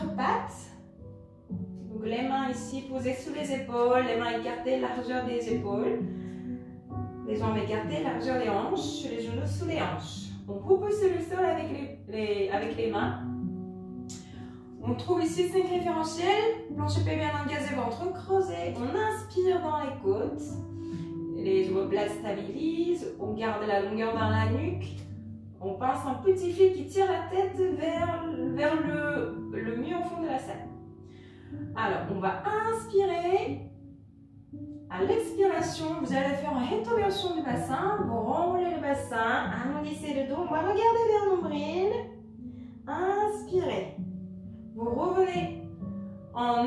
quatre pattes. Donc les mains ici posées sous les épaules, les mains écartées, largeur des épaules. Les jambes écartées, largeur des hanches, les genoux sous les hanches. On repousse le sol avec les mains. On trouve ici 5 référentiels. Plancher bien engagé, ventre creusé. On inspire dans les côtes. Les omoplates stabilisent. On garde la longueur dans la nuque. On pense en petit fil qui tire la tête vers le mur au fond de la salle. Alors, on va inspirer. À l'expiration, vous allez faire une rétroversion du bassin. Vous renroulez le bassin, arrondissez le dos. On va regarder vers le nombril. Inspirez. Vous revenez en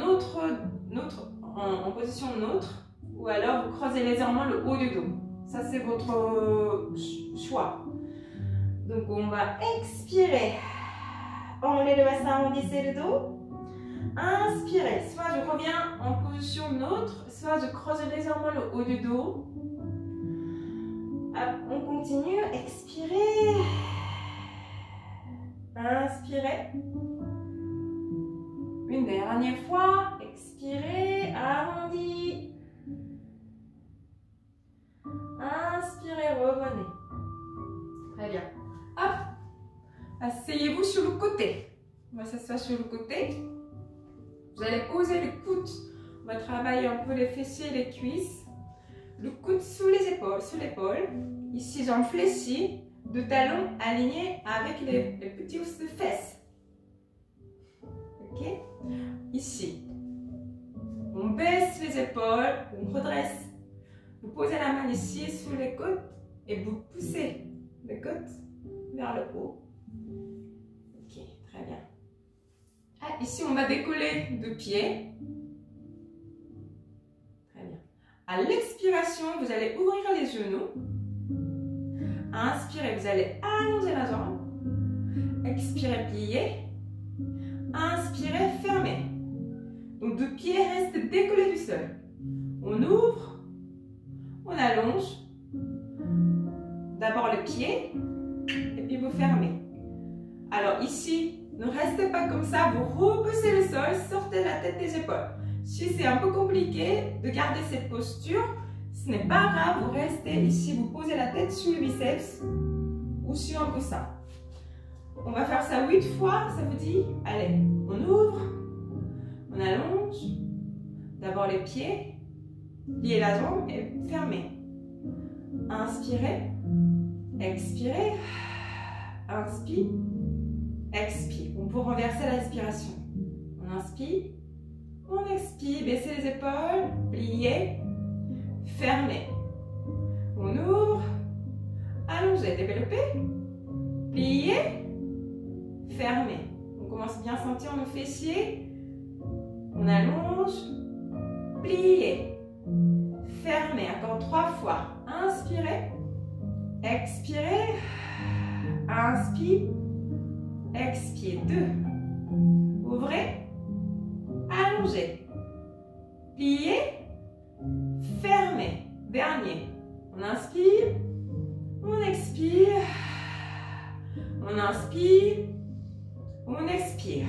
position neutre. Ou alors vous creusez légèrement le haut du dos. Ça, c'est votre choix. Donc, on va expirer. Enroulez le bassin, arrondissez le dos. Inspirez, soit je reviens en position neutre, soit je creuse légèrement le haut du dos. Hop, on continue, expirez. Inspirez. Une dernière fois, expirez, arrondi. Inspirez, revenez. Très bien. Hop, asseyez-vous sur le côté. On va s'asseoir sur le côté. Vous allez poser le coude. On va travailler un peu les fessiers et les cuisses. Le coude sous les épaules, sous l'épaule. Ici, jambes fléchies, de talons alignés avec les petits os de fesses. Ok? Ici, on baisse les épaules, on redresse. Vous posez la main ici sous les côtes et vous poussez les côtes vers le haut. Ok, très bien. Ah, ici, on va décoller de pied. Très bien. À l'expiration, vous allez ouvrir les genoux. Inspirez, vous allez allonger la jambe. Expirez, pliez. Inspirez, fermez. Donc, deux pieds restent décollés du sol. On ouvre, on allonge. D'abord le pied, et puis vous fermez. Alors ici, ne restez pas comme ça, vous repoussez le sol, sortez la tête des épaules. Si c'est un peu compliqué de garder cette posture, ce n'est pas grave, vous restez ici, vous posez la tête sur le biceps ou sur un coussin. On va faire ça 8 fois, ça vous dit? Allez, on ouvre, on allonge, d'abord les pieds, pliez la jambe et fermez. Inspirez, expirez, inspire. Expire. On peut renverser la respiration. On inspire, on expire, baissez les épaules, pliez, fermez. On ouvre, allongez, développez, pliez, fermez. On commence bien à sentir nos fessiers. On allonge, pliez, fermez. Encore 3 fois. Inspirez, expirez, inspire. Expire, 2. Ouvrez, allongez, pliez, fermez. Dernier. On inspire, on expire, on inspire, on expire.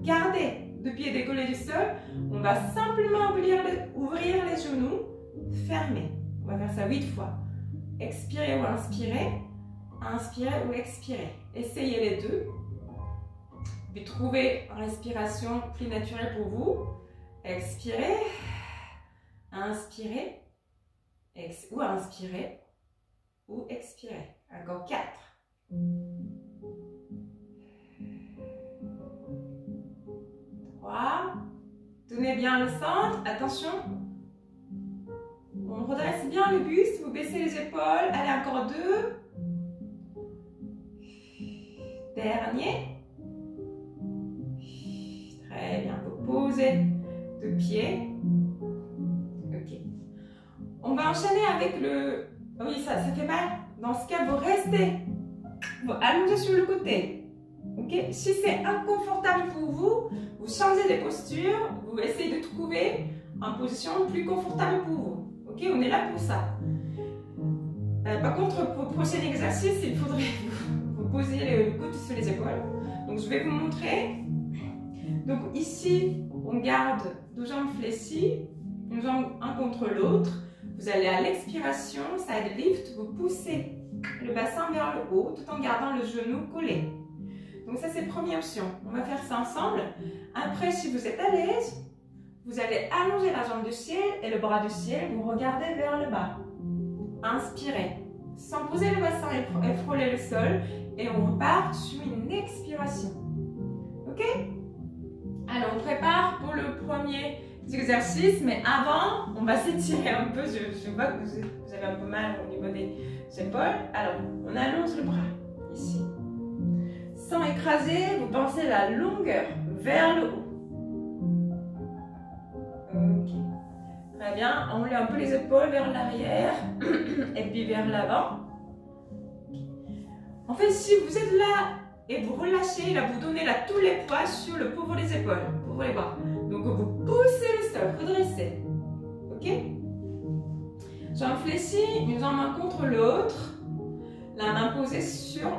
Gardez deux pieds décollés du sol. On va simplement ouvrir les genoux, fermez. On va faire ça 8 fois. Expirez ou inspirez. Inspirez ou expirez. Essayez les deux. Puis trouvez une respiration plus naturelle pour vous. Expirez. Inspirez. Ou inspirez. Ou expirez. Encore 4. 3. Tenez bien le centre. Attention. On redresse bien le buste. Vous baissez les épaules. Allez, encore 2. Dernier. Très bien. Vous posez deux pieds. Ok. On va enchaîner avec le... Oui, ça fait mal. Dans ce cas, vous restez. Vous allongez sur le côté. Ok. Si c'est inconfortable pour vous, vous changez de posture. Vous essayez de trouver une position plus confortable pour vous. Ok. On est là pour ça. Par contre, pour le prochain exercice, il faudrait vous poser le coude sur les épaules. Donc, je vais vous montrer. Donc ici, on garde deux jambes fléchies, une jambe un contre l'autre. Vous allez à l'expiration, side lift, vous poussez le bassin vers le haut tout en gardant le genou collé. Donc ça c'est la première option. On va faire ça ensemble. Après, si vous êtes à l'aise, vous allez allonger la jambe du ciel et le bras du ciel. Vous regardez vers le bas. Inspirez. Sans poser le bassin et frôler le sol. Et on repart sur une expiration. Ok? Alors on prépare pour le premier exercice. Mais avant, on va s'étirer un peu. Je vois que vous avez un peu mal au niveau des épaules. Alors, on allonge le bras. Ici. Sans écraser, vous pensez la longueur vers le haut. Ok. Très bien. On lève un peu les épaules vers l'arrière et puis vers l'avant. En fait, si vous êtes là et vous relâchez, là, vous donnez là tous les poids sur le pauvre des épaules, pour les bras. Donc, vous poussez le sol, redressez. Ok? Jambe fléchie, une jambe main contre l'autre. La main posée sur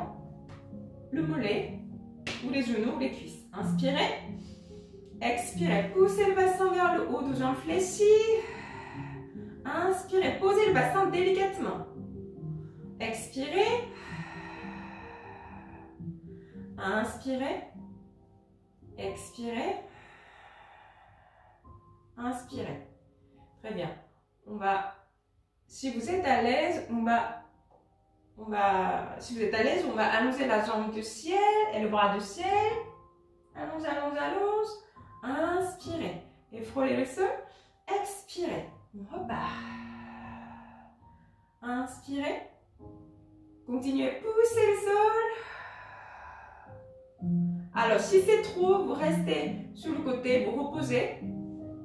le mollet ou les genoux ou les cuisses. Inspirez. Expirez. Poussez le bassin vers le haut, deux jambes fléchies. Inspirez. Posez le bassin délicatement. Expirez. Inspirez. Expirez. Inspirez. Très bien. On va, si vous êtes à l'aise, si vous êtes à l'aise, on va allonger la jambe du ciel et le bras du ciel. Allonge, allonge, allonge. Inspirez. Et frôlez le sol. Expirez. On repart. Inspirez. Continuez, poussez le sol. Alors, si c'est trop, vous restez sur le côté, vous reposez.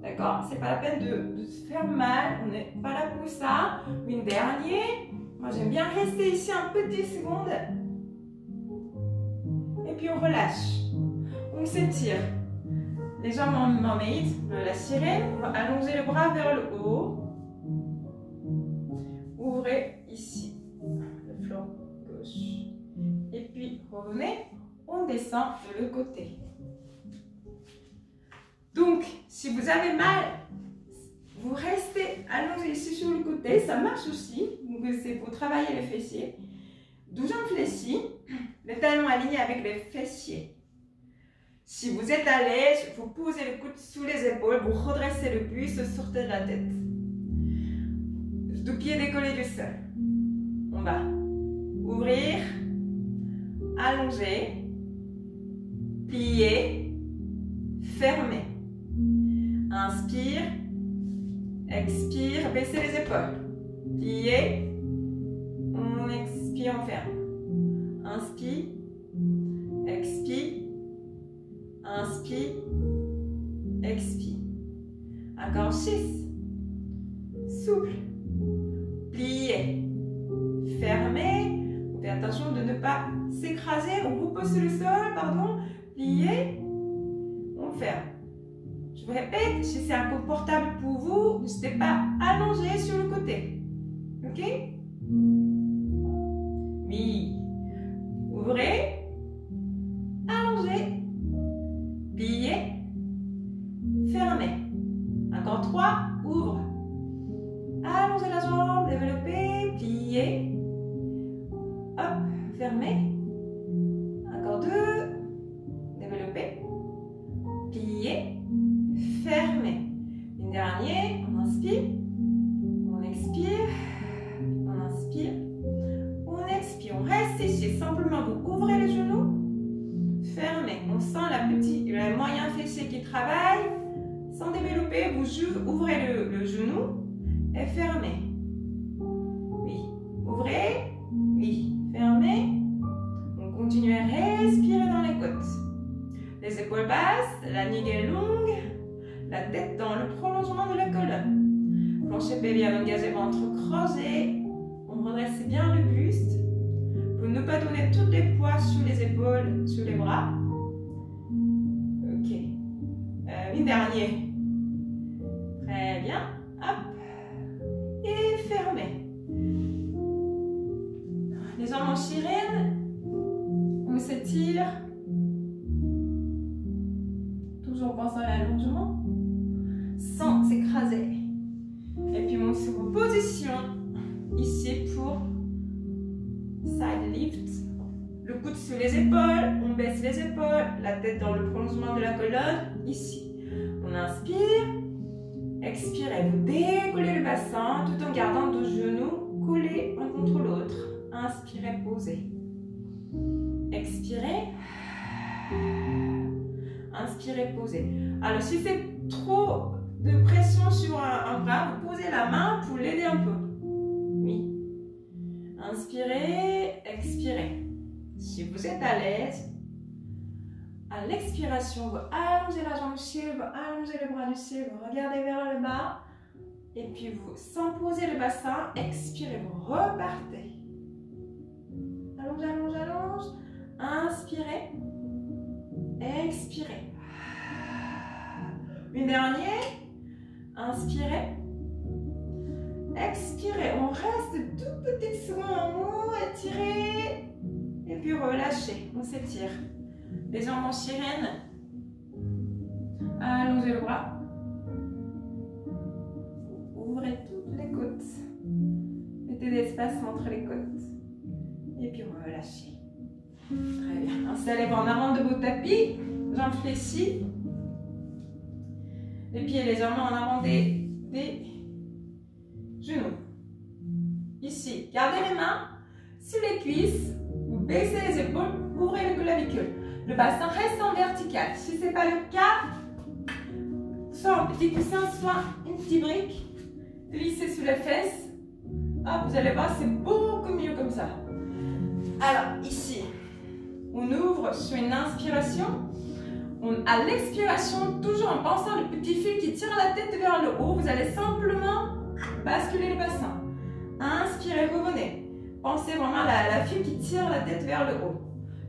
D'accord? C'est pas la peine de se faire mal. On n'est pas là pour ça. Une dernière. Moi, j'aime bien rester ici un petit seconde. Et puis, on relâche. On s'étire. Les jambes en mermaid, la sirène. On va allonger le bras vers le haut. Ouvrez ici le flanc gauche. Et puis, revenez. On descend de l'autre côté. Donc, si vous avez mal, vous restez allongé ici sur le côté. Ça marche aussi. Donc, c'est pour travailler les fessiers. 12 jambes fléchies. Les talons alignés avec les fessiers. Si vous êtes à l'aise, vous posez le coude sous les épaules. Vous redressez le buste, sortez de la tête. Deux pieds décollés du sol. On va ouvrir, allonger, plier, fermer. Inspire, expire, baissez les épaules. Plier, on expire, on ferme. Inspire, expire, inspire, expire. Encore 6. Souple. Plier, fermer. Faites attention de ne pas s'écraser ou reposer le sol, pardon. Plier, on ferme. Je vous répète, si c'est inconfortable pour vous, n'hésitez pas à allonger sur le côté. Ok? Oui. Ouvrez, allongez, pliez, fermez. Encore 3, ouvre. Allongez la jambe, développez, pliez. Hop, fermez. Encore 2, développez, pliez, fermez. Une dernière, on inspire, on expire, on inspire, on expire. On reste ici, simplement vous ouvrez les genoux, fermez. On sent le moyen fessier qui travaille. Sans développer, vous ouvrez le genou et fermez. Oui, ouvrez, oui, fermez. On continue à respirer dans les côtes. Les épaules basses, la nuque est longue, la tête dans le prolongement de la colonne. Plancher pelvien engagé, ventre creusé. On redresse bien le buste pour ne pas donner tous les poids sur les épaules, sur les bras. Ok. Une dernière. Très bien. Hop. Et fermez. Les jambes en sirène. On s'étire. toujours en pensant à l'allongement, sans s'écraser. Et puis on se repositionne ici pour side lift. Le coude sur les épaules, on baisse les épaules, la tête dans le prolongement de la colonne, ici. On inspire, expirez, vous décollez le bassin tout en gardant 2 genoux collés l'un contre l'autre. Inspirez, posez. Expirez. Inspirez, posez. Alors si c'est trop de pression sur un bras, vous posez la main pour l'aider un peu. Oui. Inspirez, expirez. Si vous êtes à l'aise, à l'expiration, vous allongez la jambe du ciel, vous allongez le bras du ciel, vous regardez vers le bas. Et puis vous, sans poser le bassin, expirez, vous repartez. Allonge, allonge, allonge. Inspirez. Expirez. Une dernière. Inspirez. Expirez. On reste tout petit seconde en haut. Étirez. Et puis relâchez. On s'étire. Les jambes en sirène. Allongez le bras. Ouvrez toutes les côtes. Mettez des espaces entre les côtes. Et puis relâchez. Très bien. Installez-vous en avant de votre tapis. Jambes fléchies. Les pieds légèrement en avant des genoux. Ici, gardez les mains sur les cuisses. Vous baissez les épaules. Ouvrez le clavicule. Le bassin reste en vertical. Si ce n'est pas le cas, soit un petit coussin, soit une petite brique. Glissez sur les fesses. Ah, vous allez voir, c'est beaucoup mieux comme ça. Alors, ici, on ouvre sur une inspiration. À l'expiration, toujours en pensant le petit fil qui tire la tête vers le haut, vous allez simplement basculer le bassin. Inspirez, revenez. Pensez vraiment à la file qui tire la tête vers le haut.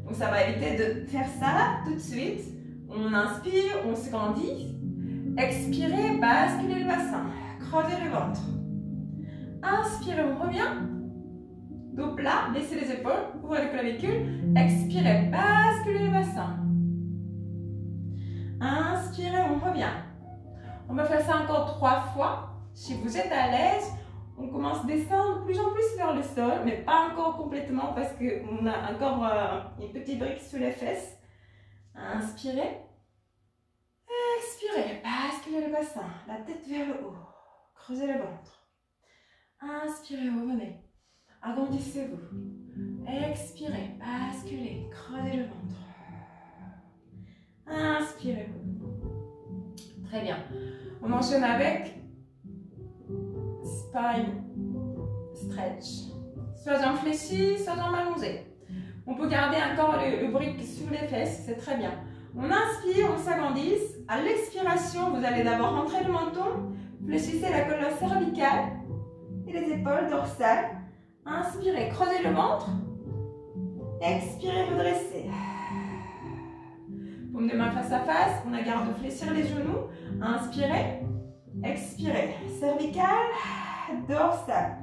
Donc ça va éviter de faire ça tout de suite. On inspire, on se grandit. Expirez, basculez le bassin. Creusez le ventre. Inspirez, on revient. Dos plat, baissez les épaules, ouvrez le clavicule. Expirez, basculez le bassin. Inspirez, on revient. On va faire ça encore 3 fois. Si vous êtes à l'aise, on commence à descendre de plus en plus vers le sol, mais pas encore complètement parce qu'on a encore une petite brique sous les fesses. Inspirez. Expirez, basculez le bassin, la tête vers le haut. Creusez le ventre. Inspirez, revenez. Agrandissez-vous. Expirez, basculez, creusez le ventre. Inspirez-vous. Très bien. On enchaîne avec spine stretch. Soit jambes fléchies, soit jambes allongées. On peut garder encore le brick sous les fesses, c'est très bien. On inspire, on s'agrandisse. À l'expiration, vous allez d'abord rentrer le menton. Fléchissez la colonne cervicale et les épaules dorsales. Inspirez, creusez le ventre. Expirez, redressez. Paume de main face à face, on a garde de fléchir les genoux. Inspirez, expirez. Cervicale, dorsale.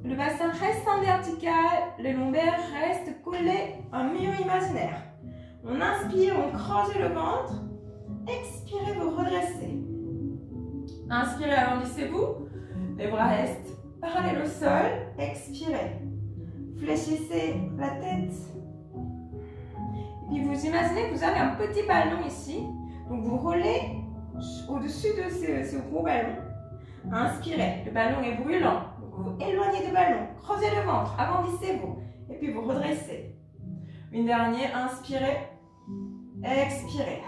Le bassin reste en vertical, les lombaires restent collés à un mur imaginaire. On inspire, on creuse le ventre. Expirez, vous redressez. Inspirez, agrandissez-vous. Les bras restent parallèles au sol. Expirez. Fléchissez la tête. Et puis vous imaginez que vous avez un petit ballon ici. Donc vous roulez au-dessus de ce gros ballon. Inspirez. Le ballon est brûlant. Vous éloignez du ballon. Creusez le ventre. Agrandissez-vous. Et puis vous redressez. Une dernière. Inspirez. Expirez.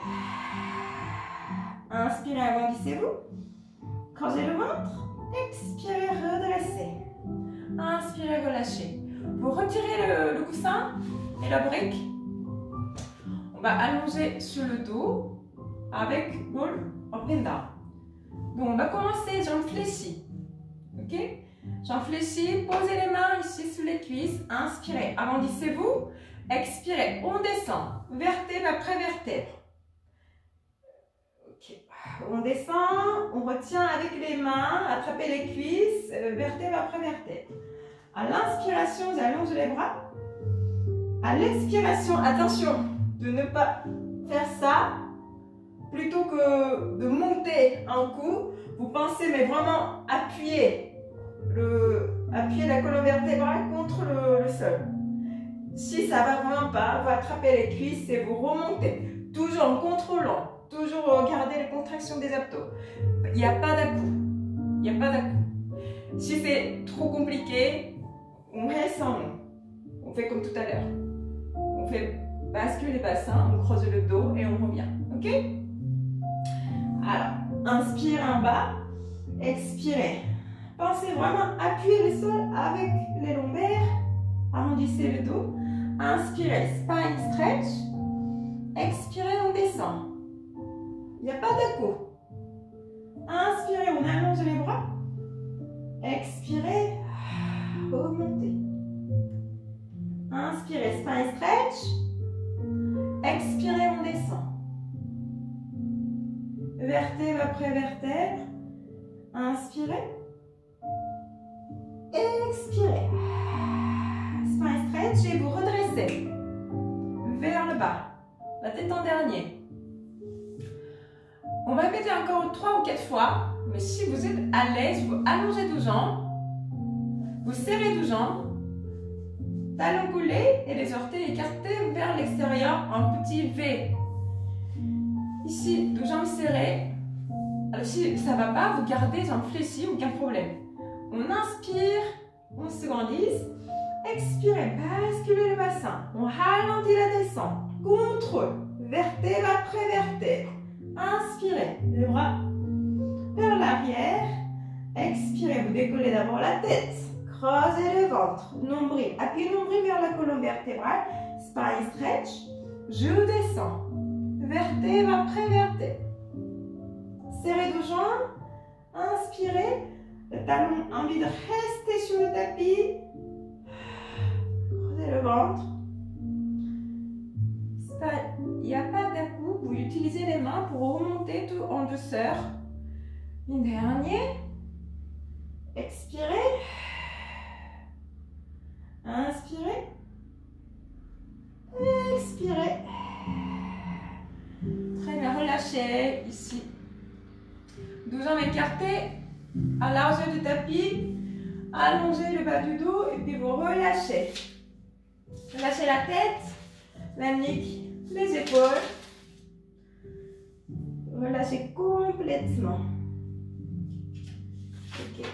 Inspirez, agrandissez-vous. Creusez le ventre. Expirez, redressez. Inspirez, relâchez. Vous retirez le coussin et la brique. On va allonger sur le dos avec roll up and down. Donc on va commencer jambes fléchies. Ok? Jambes fléchies, posez les mains ici sous les cuisses. Inspirez, agrandissez-vous. Expirez, on descend. Vertèbre après vertèbre. Ok. On descend, on retient avec les mains, attrapez les cuisses, vertèbre après vertèbre. À l'inspiration, vous allongez les bras. À l'expiration, attention de ne pas faire ça plutôt que de monter un coup, vous pensez mais vraiment appuyer la colonne vertébrale contre le sol. Si ça va vraiment pas, vous attrapez les cuisses et vous remontez. Toujours en contrôlant, toujours regardez les contractions des abdos. Il n'y a pas d'à-coup. Il n'y a pas d'à-coup. Si c'est trop compliqué, on reste en haut. On fait comme tout à l'heure. On fait basculer les bassins, on creuse le dos et on revient. Ok? Alors, inspirez en bas, expirez. Pensez vraiment appuyer le sol avec les lombaires. Arrondissez le dos. Inspirez, spine stretch. Expirez, on descend. Il n'y a pas d'à-coup. Inspirez, on allonge les bras. Expirez, remontez. Inspirez, spine stretch. Expirez, on descend. Vertèbre après vertèbre. Inspirez. Expirez. Spine stretch et vous redressez. Vers le bas. La tête en dernier. On va répéter encore 3 ou 4 fois. Mais si vous êtes à l'aise, vous allongez 12 jambes. Vous serrez 12 jambes. Talons coulés et les orteils écartés vers l'extérieur en petit V. Ici, 12 jambes serrées. Alors si ça ne va pas, vous gardez les jambes fléchies, aucun problème. On inspire, on se grandisse. Expirez, basculez le bassin. On ralentit la descente. Contre, vertèbre après vertèbre. Inspirez, les bras vers l'arrière. Expirez, vous décollez d'abord la tête. Creusez le ventre. Nombril, appuyez le nombril vers la colonne vertébrale. Spine stretch. Je descends. Vertèbre après vertèbre. Serrez 2 jambes. Inspirez. Le talon a envie de rester sur le tapis. Creusez le ventre. Il n'y a pas d'à-coup. Vous utilisez les mains pour remonter tout en douceur. Une dernière. Expirez. Inspirez. Expirez. Très bien, relâchez ici. 12 jambes écartées à largeur du tapis. Allongez le bas du dos et puis vous relâchez. Relâchez la tête, la nuque, les épaules. Relâchez complètement. Ok.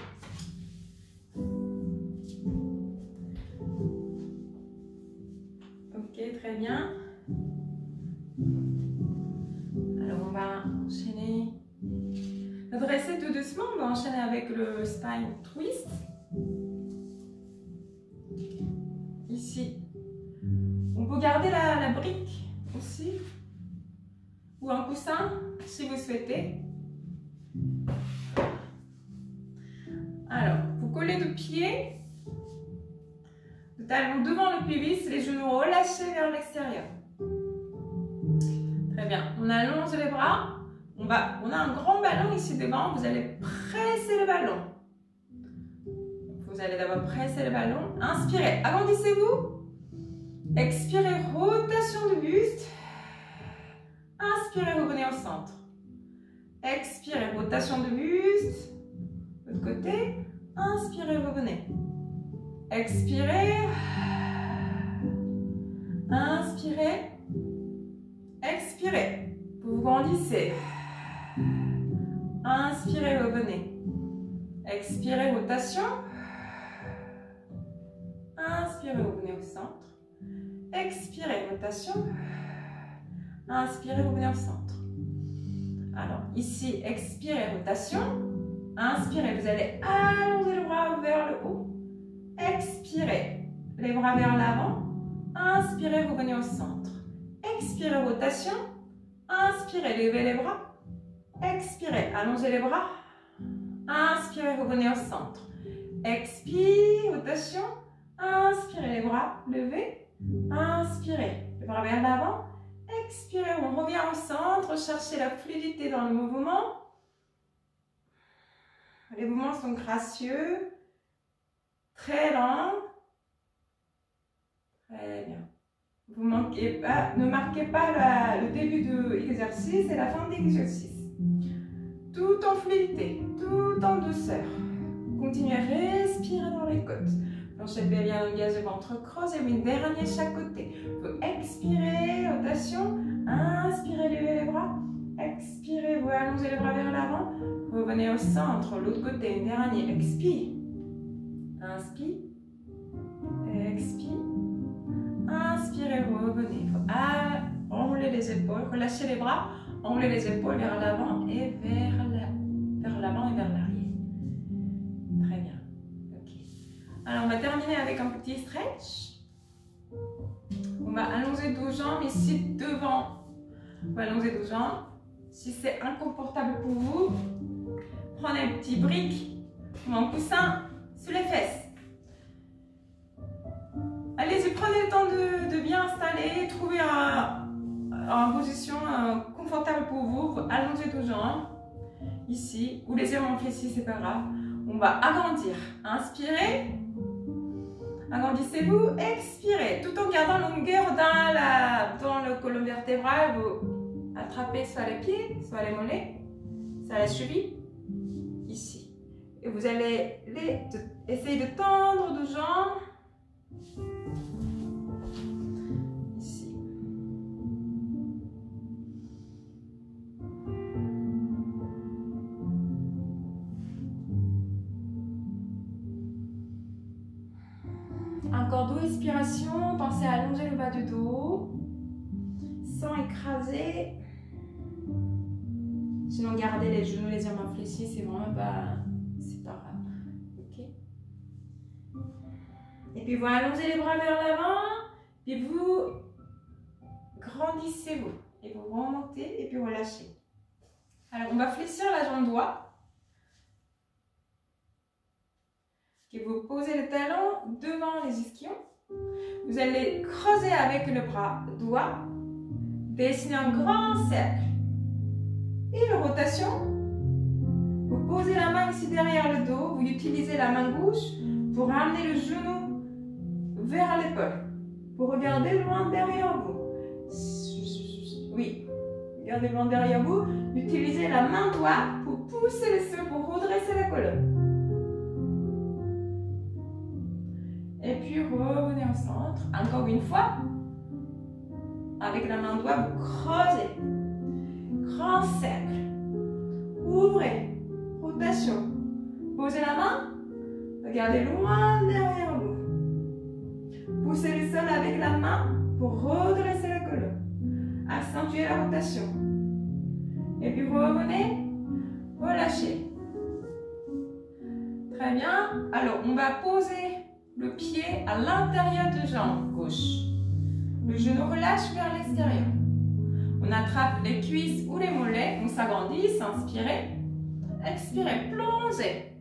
Ok, très bien. Alors on va enchaîner. Redressez tout doucement, on va enchaîner avec le spine twist. Ici. On peut garder la brique aussi. Ou un coussin si vous souhaitez. Alors, vous collez le pied. Le talon devant le pubis, les genoux relâchés vers l'extérieur. Très bien. On allonge les bras. On a un grand ballon ici devant. Vous allez presser le ballon. Vous allez d'abord presser le ballon. Inspirez. Agrandissez-vous. Expirez. Rotation du buste. Inspirez. Revenez au centre. Expirez. Rotation du buste. De l'autre côté. Inspirez. Revenez. Expirez. Inspirez. Expirez. Vous vous grandissez. Inspirez, revenez. Expirez, rotation. Inspirez, revenez au centre. Expirez, rotation. Inspirez, revenez au centre. Alors, ici, expirez, rotation. Inspirez, vous allez allonger le bras vers le haut. Expirez, les bras vers l'avant. Inspirez, revenez au centre. Expirez, rotation. Inspirez, levez les bras. Expirez, allongez les bras. Inspirez, revenez au centre. Expire, rotation. Inspirez, les bras levés. Inspirez, les bras vers l'avant. Expirez, on revient au centre. Cherchez la fluidité dans le mouvement. Les mouvements sont gracieux. Très lents. Très bien. Ne marquez pas le début de l'exercice et la fin de l'exercice. Tout en fluidité, tout en douceur. Continuez à respirer dans les côtes. Planchez bien engagez ventre creusé, une dernière chaque côté. Vous expirez, rotation. Inspirez, levez les bras. Expirez, vous allongez les bras vers l'avant. Revenez au centre, l'autre côté, une dernière. Expire. Inspire. Expire. Inspirez, revenez. Enroulez les épaules, relâchez les bras. Enroulez les épaules vers l'avant et vers l'avant et vers l'arrière. Très bien. Ok. Alors, on va terminer avec un petit stretch. On va allonger deux jambes ici devant. On va allonger deux jambes. Si c'est inconfortable pour vous, prenez un petit brick ou un coussin sous les fesses. Allez-y, prenez le temps de bien installer, trouvez une position confortable pour vous. Vous allongez deux jambes ici, ou légèrement fléchis, c'est pas grave. On va agrandir. Inspirez. Agrandissez-vous, expirez. Tout en gardant longueur dans le colonne vertébrale. Vous attrapez soit les pieds, soit les mollets, soit la cheville. Ici. Et vous allez essayer de tendre deux jambes. Ici. Encore deux expirations. Pensez à allonger le bas du dos sans écraser. Sinon, gardez les genoux légèrement fléchis, c'est vraiment pas, c'est pas grave. Ok. Et puis vous allongez les bras vers l'avant, puis vous grandissez-vous et vous remontez et puis relâchez. Alors, on va fléchir la jambe droite. Et vous posez le talon devant les ischions. Vous allez creuser avec le bras droit, dessiner un grand cercle. Et la rotation, vous posez la main ici derrière le dos, vous utilisez la main gauche pour ramener le genou vers l'épaule. Vous regardez loin derrière vous. Oui, regardez loin derrière vous. Utilisez la main droite pour pousser le sol, pour redresser la colonne. Et puis revenez au centre. Encore une fois. Avec la main droite, vous creusez. Grand cercle. Ouvrez. Rotation. Posez la main. Regardez loin derrière vous. Poussez le sol avec la main pour redresser la colonne. Accentuez la rotation. Et puis revenez. Relâchez. Très bien. Alors, on va poser le pied à l'intérieur de jambe gauche. Le genou relâche vers l'extérieur. On attrape les cuisses ou les mollets. On s'agrandit. Inspirez. Expirez. Plongez.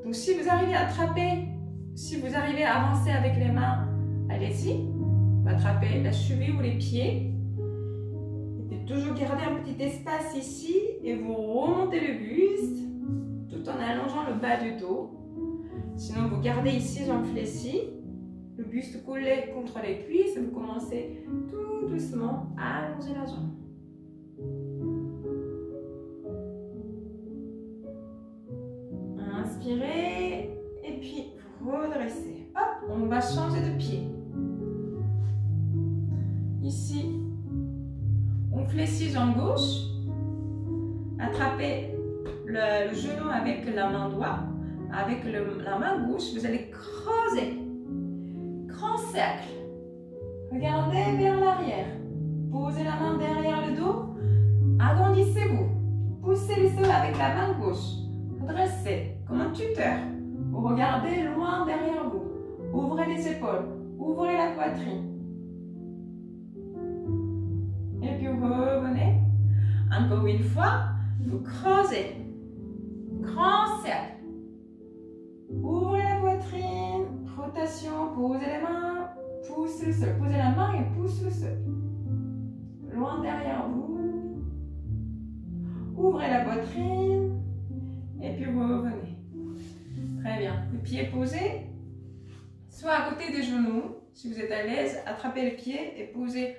Donc, si vous arrivez à attraper, si vous arrivez à avancer avec les mains, allez-y. Attrapez la cheville ou les pieds. Et puis, toujours garder un petit espace ici. Et vous remontez le buste tout en allongeant le bas du dos. Sinon, vous gardez ici, jambes fléchies, le buste collé contre les cuisses et vous commencez tout doucement à allonger la jambe. Inspirez et puis redressez. Hop, on va changer de pied. Ici, on fléchit jambe gauche. Attrapez le genou avec la main droite. Avec la main gauche, vous allez creuser. Grand cercle. Regardez vers l'arrière. Posez la main derrière le dos. Agrandissez-vous. Poussez le sol avec la main gauche. Redressez comme un tuteur. Vous regardez loin derrière vous. Ouvrez les épaules. Ouvrez la poitrine. Et puis revenez. Encore une fois, vous creusez. Grand cercle. Ouvrez la poitrine, rotation, posez les mains, poussez le sol. Posez la main et poussez le sol. Loin derrière vous. Ouvrez la poitrine et puis revenez. Très bien. Le pied posé, soit à côté des genoux, Si vous êtes à l'aise, attrapez le pied et posez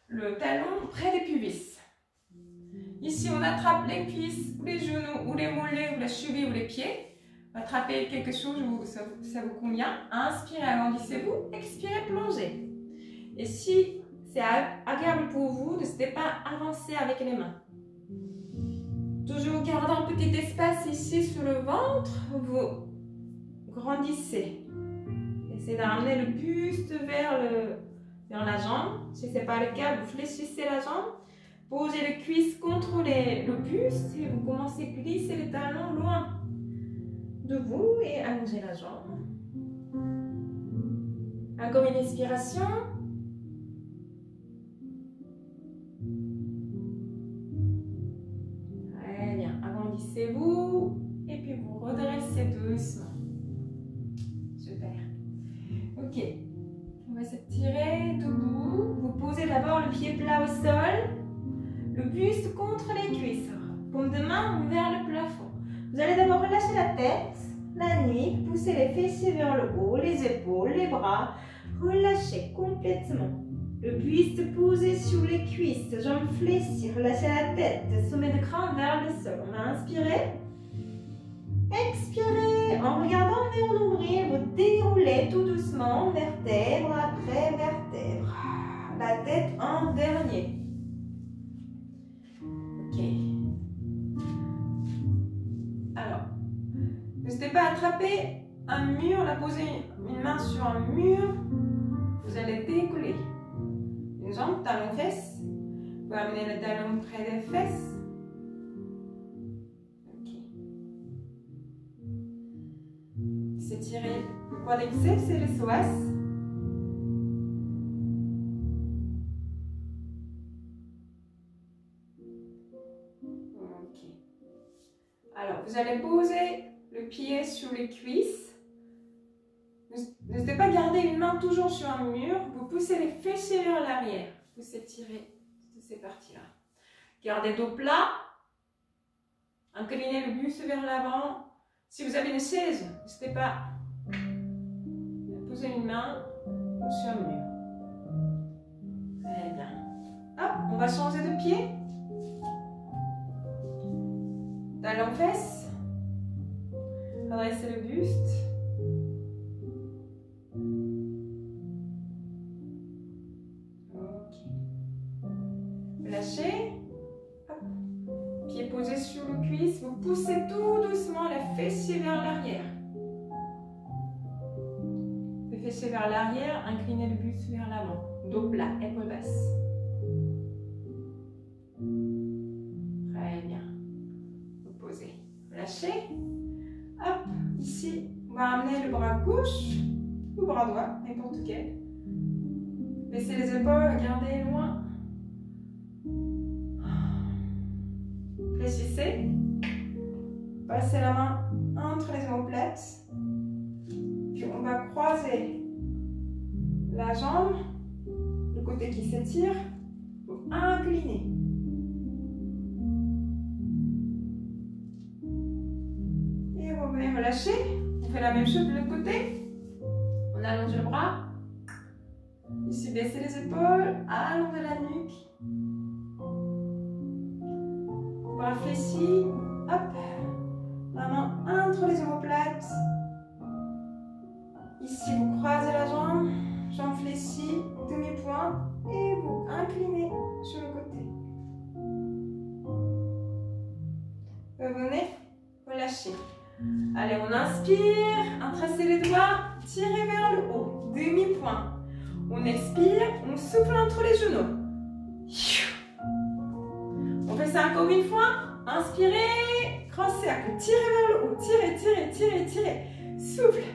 le talon près des pubis. Ici, on attrape les cuisses, ou les genoux, ou les mollets, ou la cheville, ou les pieds. Attrapez quelque chose, ça vous convient. Inspirez, agrandissez-vous. Expirez, plongez. Et si c'est agréable pour vous, n'hésitez pas à avancer avec les mains. Toujours gardez un petit espace ici sur le ventre. Vous grandissez. Essayez d'amener le buste vers la jambe. Si ce n'est pas le cas, vous fléchissez la jambe. Posez les cuisses contre le buste et vous commencez à glisser les talons loin de vous et allongez la jambe. Encore une expiration. Très bien. Agrandissez-vous et puis vous redressez doucement. Super. Ok. On va s'étirer debout. Vous posez d'abord le pied plat au sol. Le buste contre les cuisses. Paume de main vers le plafond. Vous allez d'abord relâcher la tête, la nuque, pousser les fessiers vers le haut, les épaules, les bras. Relâchez complètement. Le buste posé sur les cuisses, jambes fléchies. Relâchez la tête, sommet de crâne vers le sol. On va inspirer. Expirez. En regardant vers le nombril, vous déroulez tout doucement, vertèbre après vertèbre. La tête en dernier. Ok. Alors, n'hésitez pas à attraper un mur, la poser une main sur un mur. Vous allez décoller. Une jambe, talon, fesses. Vous pouvez amener le talon près des fesses. Ok. S'étirer le quadriceps et le psoas. Alors, vous allez poser le pied sur les cuisses. N'hésitez pas à garder une main toujours sur un mur. Vous poussez les fessiers vers l'arrière. Vous étirez de ces parties-là. Gardez dos plat. Inclinez le buste vers l'avant. Si vous avez une chaise, n'hésitez pas à poser une main sur un mur. Très bien. Hop, on va changer de pied. Talon fesses, redressez le buste. Ok. Lâchez. Hop. Pied posé sur le cuisse. Vous poussez tout doucement les fessiers vers l'arrière. Les fessiers vers l'arrière, inclinez le buste vers l'avant. Dos plat, épaules basses. Lâchez. Hop, ici, on va amener le bras gauche ou bras droit, n'importe quel. Baissez les épaules, gardez loin. Fléchissez. Passez la main entre les omoplates. Puis on va croiser la jambe, le côté qui s'étire, pour incliner. Relâchez, on fait la même chose de l'autre côté. On allonge le bras. Ici, baissez les épaules, allongez la nuque. Bras fléchis, hop. La main entre les omoplates. Ici, vous croisez la jambe, jambe fléchie, demi-point, et vous inclinez sur le côté. Revenez, relâchez. Allez, on inspire, entrelacez les doigts, tirez vers le haut, demi-point. On expire, on souffle entre les genoux. On fait ça encore une fois. Inspirez, grand cercle, tirez vers le haut, tirez, tirez, tirez, tirez. Souffle.